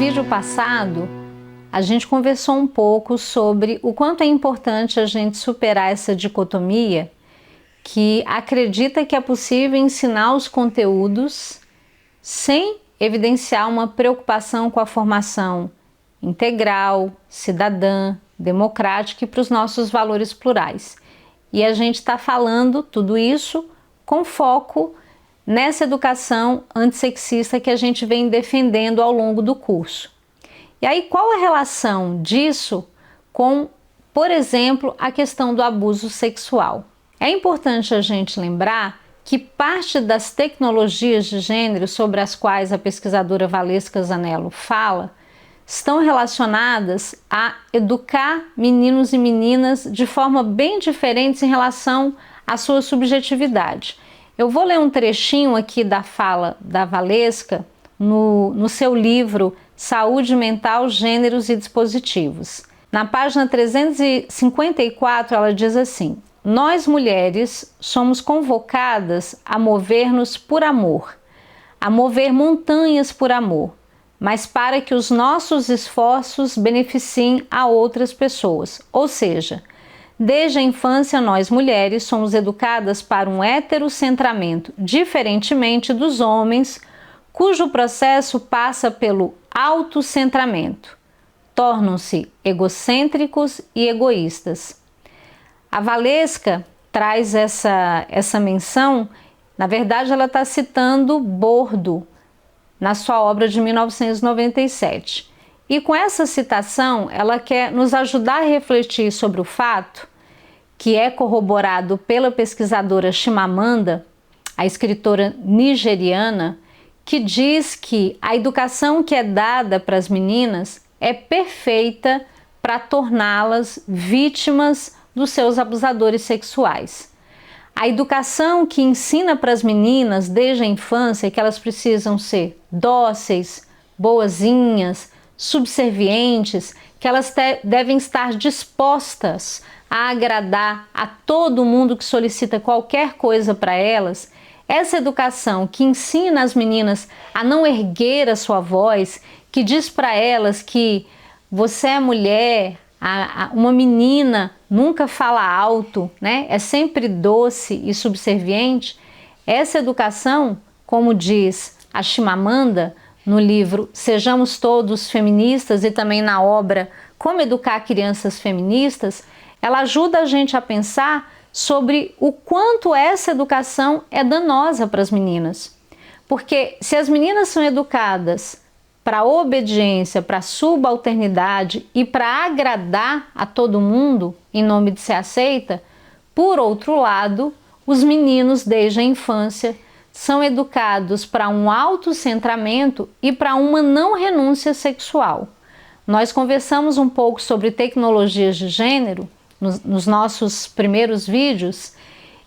vídeo passado, a gente conversou um pouco sobre o quanto é importante a gente superar essa dicotomia que acredita que é possível ensinar os conteúdos sem evidenciar uma preocupação com a formação integral, cidadã, democrática e para os nossos valores plurais. E a gente está falando tudo isso com foco nessa educação antissexista que a gente vem defendendo ao longo do curso. E aí, qual a relação disso com, por exemplo, a questão do abuso sexual? É importante a gente lembrar que parte das tecnologias de gênero sobre as quais a pesquisadora Valesca Zanello fala estão relacionadas a educar meninos e meninas de forma bem diferente em relação à sua subjetividade. Eu vou ler um trechinho aqui da fala da Valesca no seu livro Saúde Mental, Gêneros e Dispositivos. Na página 354, ela diz assim: nós mulheres somos convocadas a mover-nos por amor, a mover montanhas por amor, mas para que os nossos esforços beneficiem a outras pessoas. Ou seja, desde a infância nós mulheres somos educadas para um heterocentramento, diferentemente dos homens, cujo processo passa pelo autocentramento. Tornam-se egocêntricos e egoístas. A Valesca traz essa menção, na verdade ela está citando Bordo, na sua obra de 1997. E com essa citação, ela quer nos ajudar a refletir sobre o fato, que é corroborado pela pesquisadora Chimamanda, a escritora nigeriana, que diz que a educação que é dada para as meninas é perfeita para torná-las vítimas dos seus abusadores sexuais. A educação que ensina para as meninas desde a infância que elas precisam ser dóceis, boazinhas, subservientes, que elas devem estar dispostas a agradar a todo mundo que solicita qualquer coisa para elas. Essa educação que ensina as meninas a não erguer a sua voz, que diz para elas que você é mulher, uma menina nunca fala alto, né? É sempre doce e subserviente. Essa educação, como diz a Chimamanda no livro Sejamos Todos Feministas e também na obra Como Educar Crianças Feministas, ela ajuda a gente a pensar sobre o quanto essa educação é danosa para as meninas. Porque se as meninas são educadas para obediência, para subalternidade e para agradar a todo mundo em nome de ser aceita, por outro lado, os meninos desde a infância são educados para um autocentramento e para uma não renúncia sexual. Nós conversamos um pouco sobre tecnologias de gênero nos nossos primeiros vídeos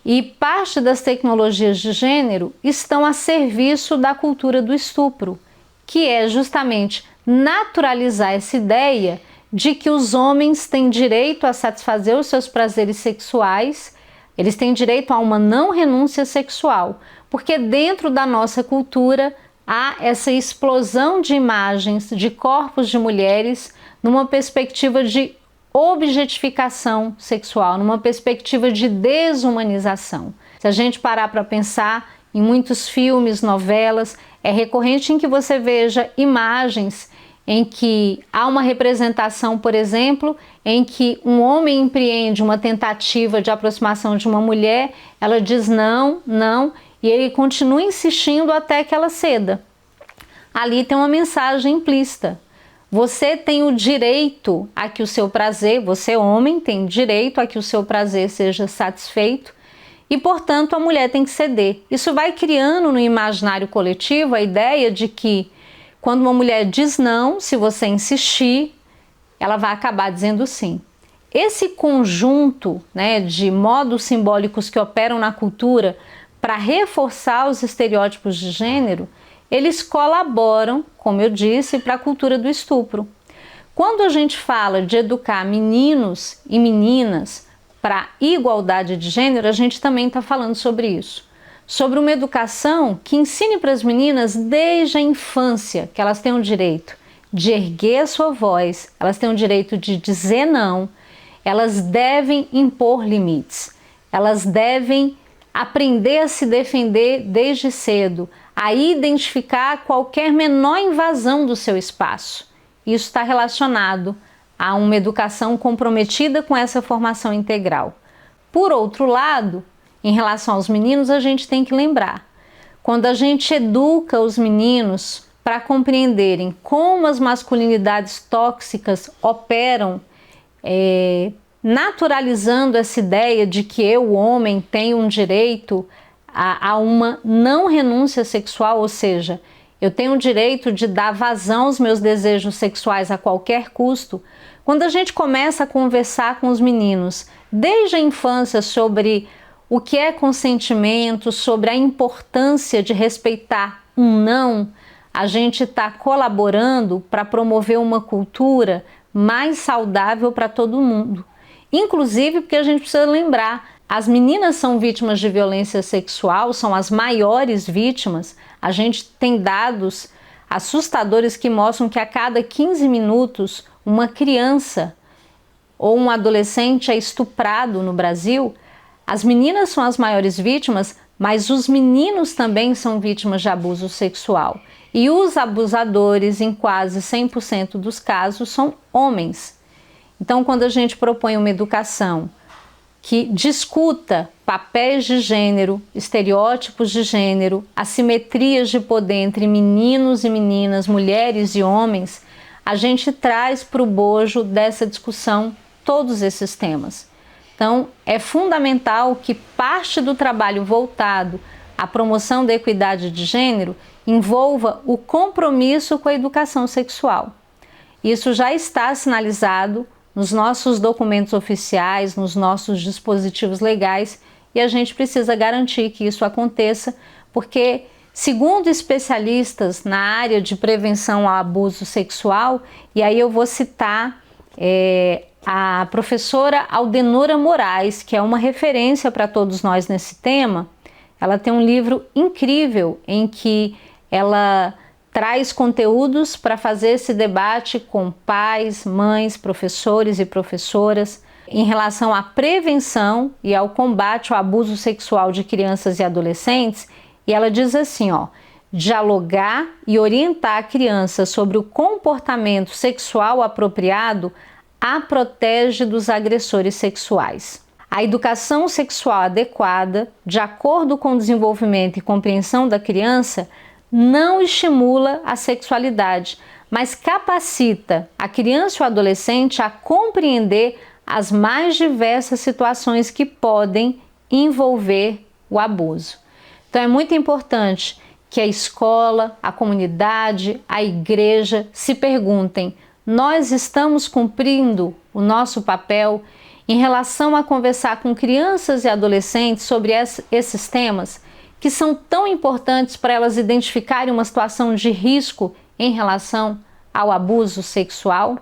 e parte das tecnologias de gênero estão a serviço da cultura do estupro, que é justamente naturalizar essa ideia de que os homens têm direito a satisfazer os seus prazeres sexuais, eles têm direito a uma não renúncia sexual, porque dentro da nossa cultura há essa explosão de imagens de corpos de mulheres numa perspectiva de objetificação sexual, numa perspectiva de desumanização. Se a gente parar para pensar em muitos filmes, novelas, é recorrente em que você veja imagens em que há uma representação, por exemplo, em que um homem empreende uma tentativa de aproximação de uma mulher, ela diz não, não, e ele continua insistindo até que ela ceda. Ali tem uma mensagem implícita. Você tem o direito a que o seu prazer, você homem tem direito a que o seu prazer seja satisfeito e, portanto, a mulher tem que ceder. Isso vai criando no imaginário coletivo a ideia de que quando uma mulher diz não, se você insistir, ela vai acabar dizendo sim. Esse conjunto, né, de modos simbólicos que operam na cultura para reforçar os estereótipos de gênero, eles colaboram, como eu disse, para a cultura do estupro. Quando a gente fala de educar meninos e meninas para igualdade de gênero, a gente também está falando sobre isso. Sobre uma educação que ensine para as meninas desde a infância que elas têm o direito de erguer a sua voz, elas têm o direito de dizer não, elas devem impor limites, elas devem aprender a se defender desde cedo, a identificar qualquer menor invasão do seu espaço. Isso está relacionado a uma educação comprometida com essa formação integral. Por outro lado, em relação aos meninos, a gente tem que lembrar, quando a gente educa os meninos para compreenderem como as masculinidades tóxicas operam, naturalizando essa ideia de que eu, o homem, tenho um direito a uma não renúncia sexual, ou seja, eu tenho o direito de dar vazão aos meus desejos sexuais a qualquer custo. Quando a gente começa a conversar com os meninos desde a infância sobre o que é consentimento, sobre a importância de respeitar um não, a gente está colaborando para promover uma cultura mais saudável para todo mundo. Inclusive porque a gente precisa lembrar, as meninas são vítimas de violência sexual, são as maiores vítimas. A gente tem dados assustadores que mostram que a cada 15 minutos uma criança ou um adolescente é estuprado no Brasil. As meninas são as maiores vítimas, mas os meninos também são vítimas de abuso sexual. E os abusadores, em quase 100% dos casos, são homens. Então, quando a gente propõe uma educação que discuta papéis de gênero, estereótipos de gênero, assimetrias de poder entre meninos e meninas, mulheres e homens, a gente traz para o bojo dessa discussão todos esses temas. Então, é fundamental que parte do trabalho voltado à promoção da equidade de gênero envolva o compromisso com a educação sexual. Isso já está sinalizado nos nossos documentos oficiais, nos nossos dispositivos legais, e a gente precisa garantir que isso aconteça, porque, segundo especialistas na área de prevenção ao abuso sexual, e aí eu vou citar a professora Aldenora Moraes, que é uma referência para todos nós nesse tema. Ela tem um livro incrível em que ela traz conteúdos para fazer esse debate com pais, mães, professores e professoras em relação à prevenção e ao combate ao abuso sexual de crianças e adolescentes. E ela diz assim, dialogar e orientar a criança sobre o comportamento sexual apropriado a protege dos agressores sexuais. A educação sexual adequada, de acordo com o desenvolvimento e compreensão da criança, não estimula a sexualidade, mas capacita a criança e o adolescente a compreender as mais diversas situações que podem envolver o abuso. Então é muito importante que a escola, a comunidade, a igreja se perguntem: nós estamos cumprindo o nosso papel em relação a conversar com crianças e adolescentes sobre esses temas que são tão importantes para elas identificarem uma situação de risco em relação ao abuso sexual?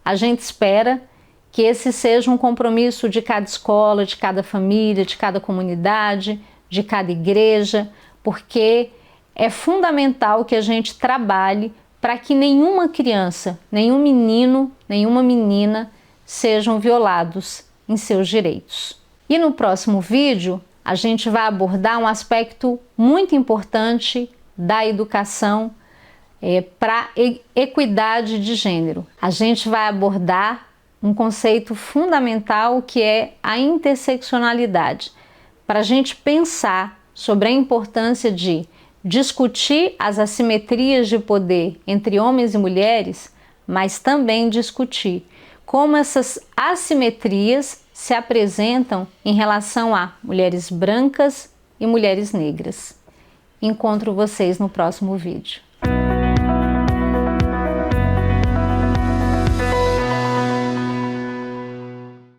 A gente espera que esse seja um compromisso de cada escola, de cada família, de cada comunidade, de cada igreja, porque é fundamental que a gente trabalhe para que nenhuma criança, nenhum menino, nenhuma menina sejam violados em seus direitos. E no próximo vídeo, a gente vai abordar um aspecto muito importante da educação para equidade de gênero. A gente vai abordar um conceito fundamental que é a interseccionalidade, para a gente pensar sobre a importância de discutir as assimetrias de poder entre homens e mulheres, mas também discutir como essas assimetrias se apresentam em relação a mulheres brancas e mulheres negras. Encontro vocês no próximo vídeo.